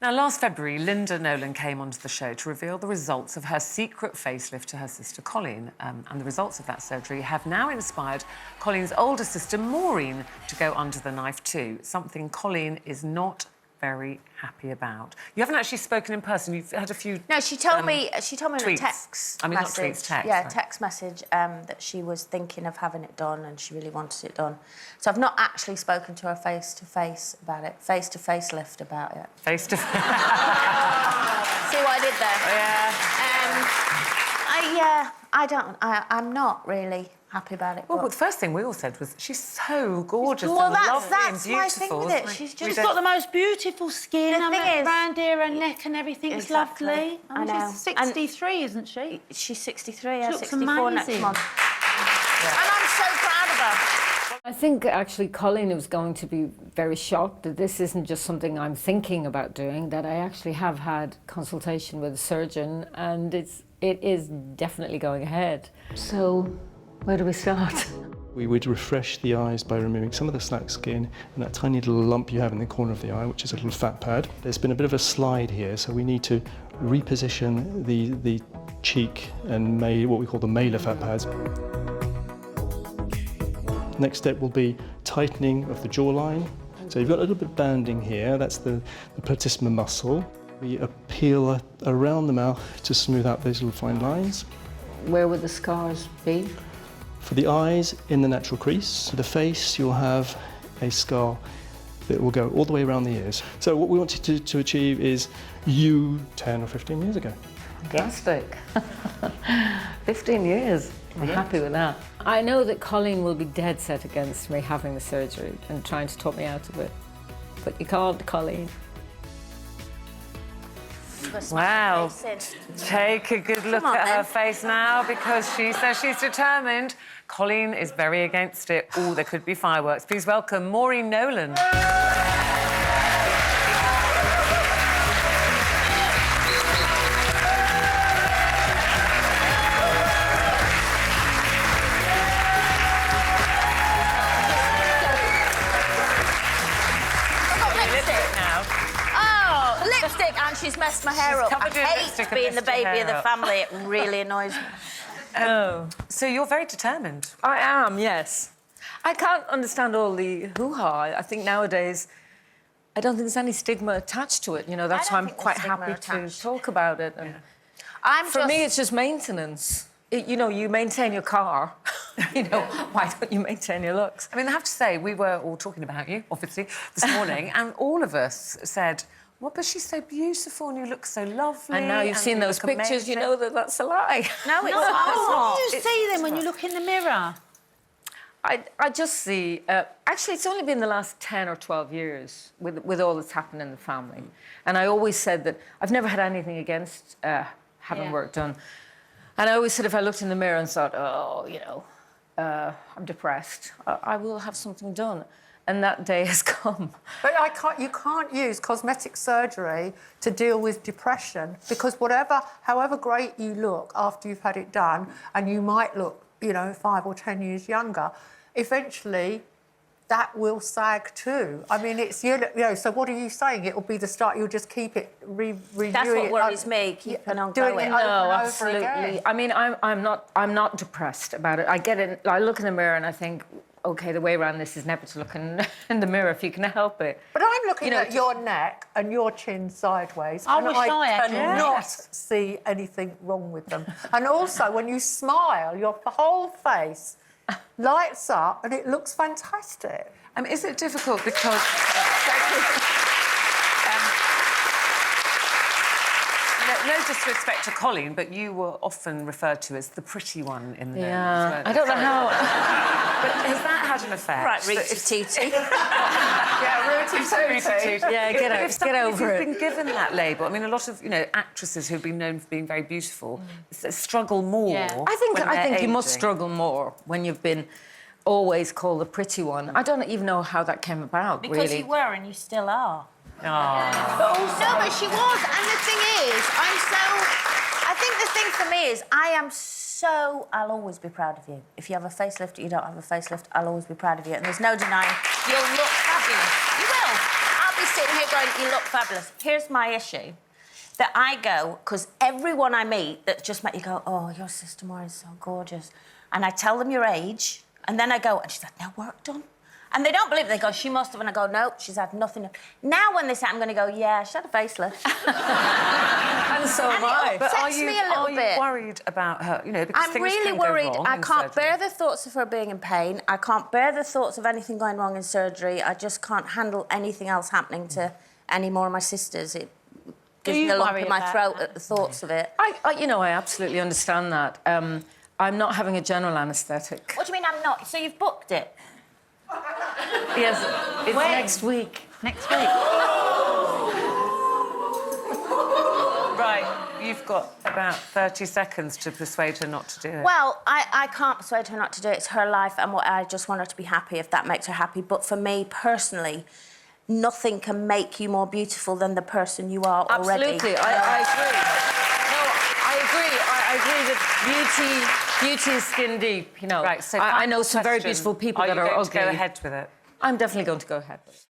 Now, last February, Linda Nolan came onto the show to reveal the results of her secret facelift to her sister Coleen. And the results of that surgery have now inspired Colleen's older sister Maureen to go under the knife too, something Coleen is not very happy about. You haven't actually spoken in person. You've had a few. No, she told me. She told me in a tweets. text. I mean, message. not tweets, text. Yeah, right. text message that she was thinking of having it done and she really wanted it done. So I've not actually spoken to her face to face about it. Face to facelift about it. Face to face. See what I did there? Yeah. I'm not really happy about it. Well, the first thing we all said was she's so gorgeous Well, and lovely that's and my beautiful. thing with it. She's got the most beautiful skin. The thing is, around here, her neck and everything's exactly. lovely. I know. She's 63, isn't she? She's 63, yeah, She looks 64 next amazing. month. Yeah. And I'm so proud of her. I think actually Coleen was going to be very shocked that this isn't just something I'm thinking about doing, that I actually have had consultation with a surgeon and it is definitely going ahead. So, where do we start? We would refresh the eyes by removing some of the slack skin and that tiny little lump you have in the corner of the eye, which is a little fat pad. There's been a bit of a slide here, so we need to reposition the cheek and what we call the malar fat pads. Next step will be tightening of the jawline. So you've got a little bit of banding here, that's the platysma muscle. We peel around the mouth to smooth out those little fine lines. Where would the scars be? For the eyes, in the natural crease. For the face, you'll have a scar that will go all the way around the ears. So what we wanted to achieve is you 10 or 15 years ago. Fantastic. 15 years. I'm happy with that. I know that Coleen will be dead set against me having the surgery and trying to talk me out of it. But you can't, Coleen. Wow. Take a good look at her face now, because she says she's determined. Coleen is very against it. Oh, there could be fireworks. Please welcome Maureen Nolan. Lipstick, and she's messed my hair up. I hate being the baby of the family. It really annoys me. So you're very determined. I am, yes. I can't understand all the hoo-ha. I think nowadays, I don't think there's any stigma attached to it. You know, that's why I'm quite happy to talk about it. And for me, it's just maintenance. You know, you maintain your car. You know, why don't you maintain your looks? I mean, I have to say, we were all talking about you, obviously, this morning, and all of us said, well, but she's so beautiful and you look so lovely. And now you've seen those pictures, amazing. you know that that's a lie. No, it's not. not. What do you see then when you look in the mirror? I just see... actually, it's only been the last 10 or 12 years with all that's happened in the family. And I always said that I've never had anything against having work done. And I always said if I looked in the mirror and thought, oh, you know, I'm depressed, I will have something done. And that day has come. But you can't use cosmetic surgery to deal with depression, because however great you look after you've had it done, and you might look, you know, 5 or 10 years younger, eventually that will sag too. I mean, it's, you know, so what are you saying? It will be the start, you'll just keep it, reviewing it. That's what worries me, keeping on doing going. it over and over absolutely. again. I mean, I'm not depressed about it. I look in the mirror and I think, OK, the way around this is never to look in the mirror if you can help it. But I'm looking at your neck and your chin sideways, I and wish I had cannot see anything wrong with them. And also, when you smile, your whole face lights up and it looks fantastic. Is it difficult because... No disrespect to Coleen, but you were often referred to as the pretty one in the name. Yeah, I don't know how... But has that had an effect? Right, Rooty-tooty. Yeah, Rooty-tooty. Yeah, get over it. If you've been given that label, I mean, a lot of, you know, actresses who've been known for being very beautiful struggle more. Yeah. I think you must aging. struggle more when you've been always called the pretty one. I don't even know how that came about, Because really. you were and you still are. But also, but she was. And the thing is, I think the thing for me is, I'll always be proud of you. If you have a facelift or you don't have a facelift, I'll always be proud of you. And there's no denying you'll look fabulous. You will. I'll be sitting here going, you look fabulous. Here's my issue. That I go, because everyone I meet that just met you go, oh, your sister Maureen's so gorgeous. And I tell them your age, and then I go, and she's had no work done. And they don't believe it. They go, she must have. And I go, no, she's had nothing. Now when they say, I'm going to go, yeah, she had a facelift. And so am I. But are upsets you, me a little bit. worried about her? You know, because I'm things really can go worried. wrong I in can't surgery. bear the thoughts of her being in pain. I can't bear the thoughts of anything going wrong in surgery. I just can't handle anything else happening to any more of my sisters. It gives me a lump in my throat at the thoughts of it. You know, I absolutely understand that. I'm not having a general anaesthetic. What do you mean I'm not? So you've booked it? Yes, it's When? next week. Next week. Right, you've got about 30 seconds to persuade her not to do it. Well, I can't persuade her not to do it. It's her life, and I just want her to be happy if that makes her happy. But for me, personally, nothing can make you more beautiful than the person you are already. Absolutely, I agree. No, I agree. I agree that beauty is skin deep, you know. Right, so I know final some very question. beautiful people Are that you are going ugly. to go ahead with it? I'm definitely going to go ahead with it.